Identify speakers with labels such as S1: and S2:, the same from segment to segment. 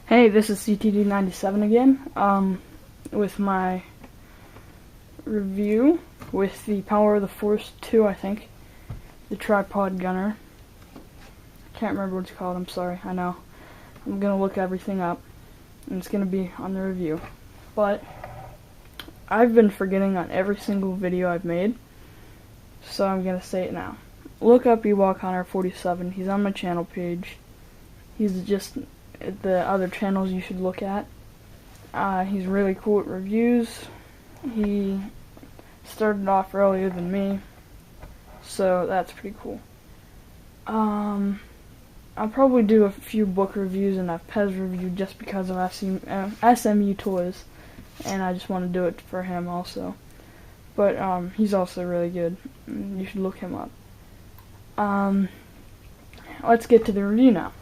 S1: Hey, this is CTD97 again, with my review with the Power of the Force 2, I think, the tripod gunner. I can't remember what it's called, I'm sorry, I know. I'm gonna look everything up, and it's gonna be on the review. But, I've been forgetting on every single video I've made, so I'm gonna say it now. Look up Ewok Hunter 47, he's on my channel page. He's just the other channels you should look at. He's really cool at reviews. He started off earlier than me, so that's pretty cool. I'll probably do a few book reviews and a Pez review just because of SMU toys, and I just want to do it for him also. But he's also really good. You should look him up. Let's get to the review now.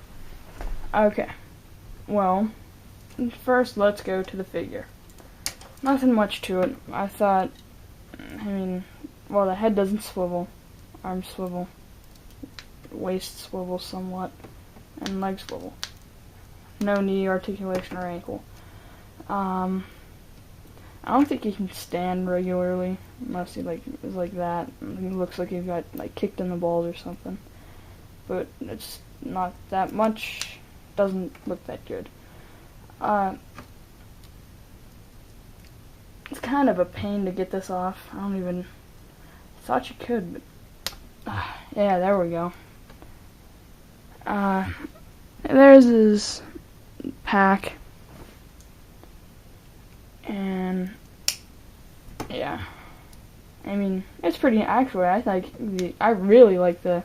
S1: Okay. Well, first let's go to the figure. Nothing much to it. I thought, well, the head doesn't swivel, arms swivel, waist swivel somewhat, and legs swivel. No knee articulation or ankle. I don't think he can stand regularly, unless he is like that. He looks like he got kicked in the balls or something. But it's not that much. Doesn't look that good. It's kind of a pain to get this off. I thought you could, but yeah, there we go. There's his pack, and yeah, it's pretty. Actually, I really like the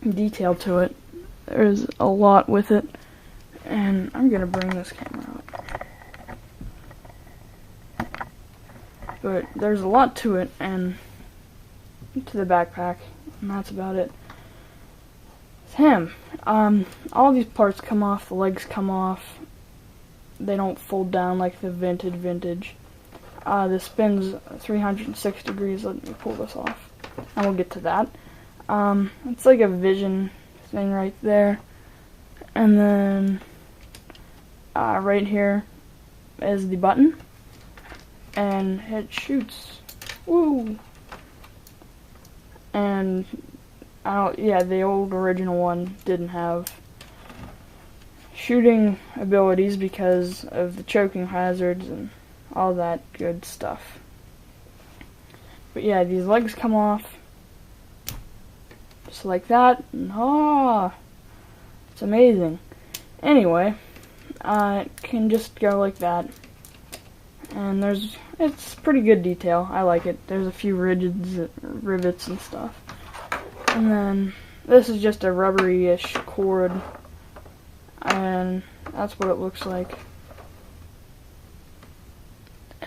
S1: detail to it. There's a lot with it, and I'm gonna bring this camera up. But there's a lot to it, and to the backpack, and that's about it. It's him. All these parts come off, the legs come off. They don't fold down like the vintage. This spins 306 degrees. Let me pull this off, and we'll get to that. It's like a vision thing right there, and then right here is the button, and it shoots. Woo! And yeah, the old original one didn't have shooting abilities because of the choking hazards and all that good stuff. But yeah, these legs come off just like that, and it's amazing. Anyway, it can just go like that, and it's pretty good detail. I like it. There's a few rivets and stuff, and then this is just a rubbery-ish cord, and that's what it looks like.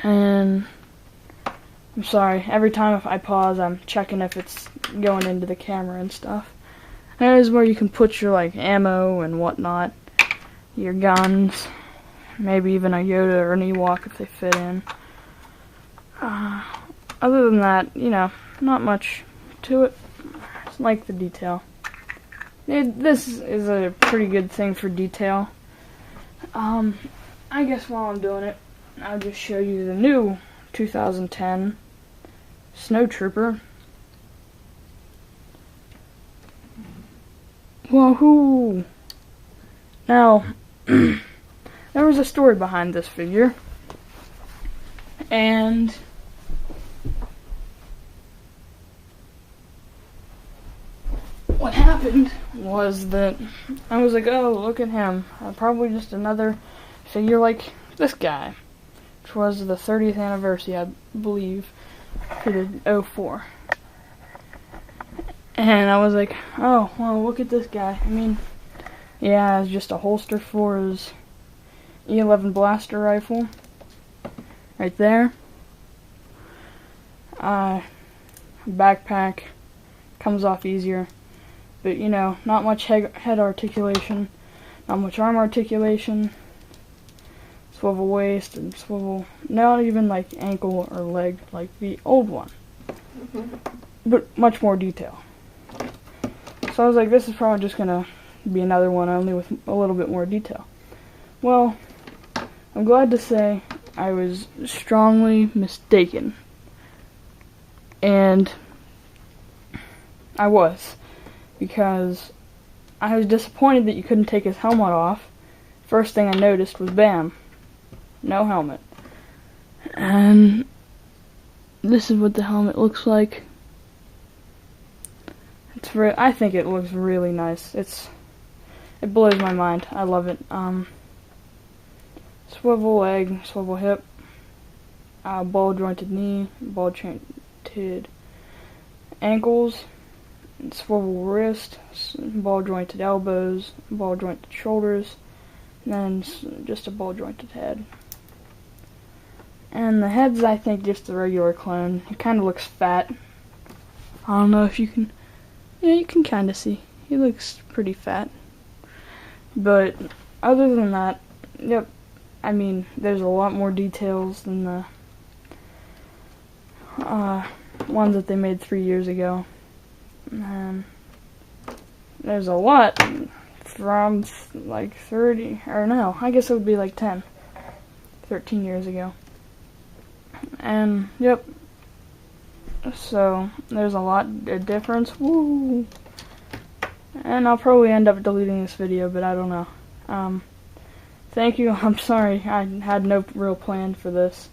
S1: And I'm sorry, every time if I pause, I'm checking if it's going into the camera and stuff. There's where you can put your ammo and whatnot, your guns, maybe even a Yoda or an Ewok if they fit in. Other than that, not much to it. Just like the detail. This is a pretty good thing for detail. I guess while I'm doing it, I'll just show you the new 2010 Snowtrooper. Woohoo! Now, there was a story behind this figure, and what happened was that I was like, oh, look at him. Probably just another figure like this guy, which was the 30th anniversary, I believe, for the 04. And I was like, oh, well, look at this guy. Yeah, it's just a holster for his E11 blaster rifle. Right there. Backpack. Comes off easier. But, not much head articulation. Not much arm articulation. Swivel waist and swivel, not even ankle or leg like the old one. But much more detail. So I was like, this is probably just gonna be another one, only with a little bit more detail. Well, I'm glad to say I was strongly mistaken. And I was, because I was disappointed that you couldn't take his helmet off. First thing I noticed was bam, no helmet. And this is what the helmet looks like. I think it looks really nice. It blows my mind. I love it. Swivel leg, swivel hip, ball jointed knee, ball jointed ankles, swivel wrist, ball jointed elbows, ball jointed shoulders, and then just a ball jointed head. And the head's, I think, just a regular clone. It kind of looks fat. I don't know if you can. Yeah, you can kind of see. He looks pretty fat. But other than that, yep. I mean, there's a lot more details than the ones that they made 3 years ago. There's a lot from like 30, or no, I guess it would be like 13 years ago. And yep, so there's a lot of difference. Woo! And I'll probably end up deleting this video, but I don't know. Thank you. I'm sorry, I had no real plan for this.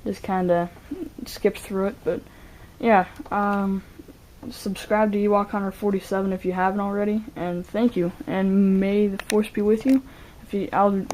S1: Just kinda skipped through it, but yeah. Subscribe to Ewok Hunter 47 if you haven't already, and thank you. And may the force be with you. I'll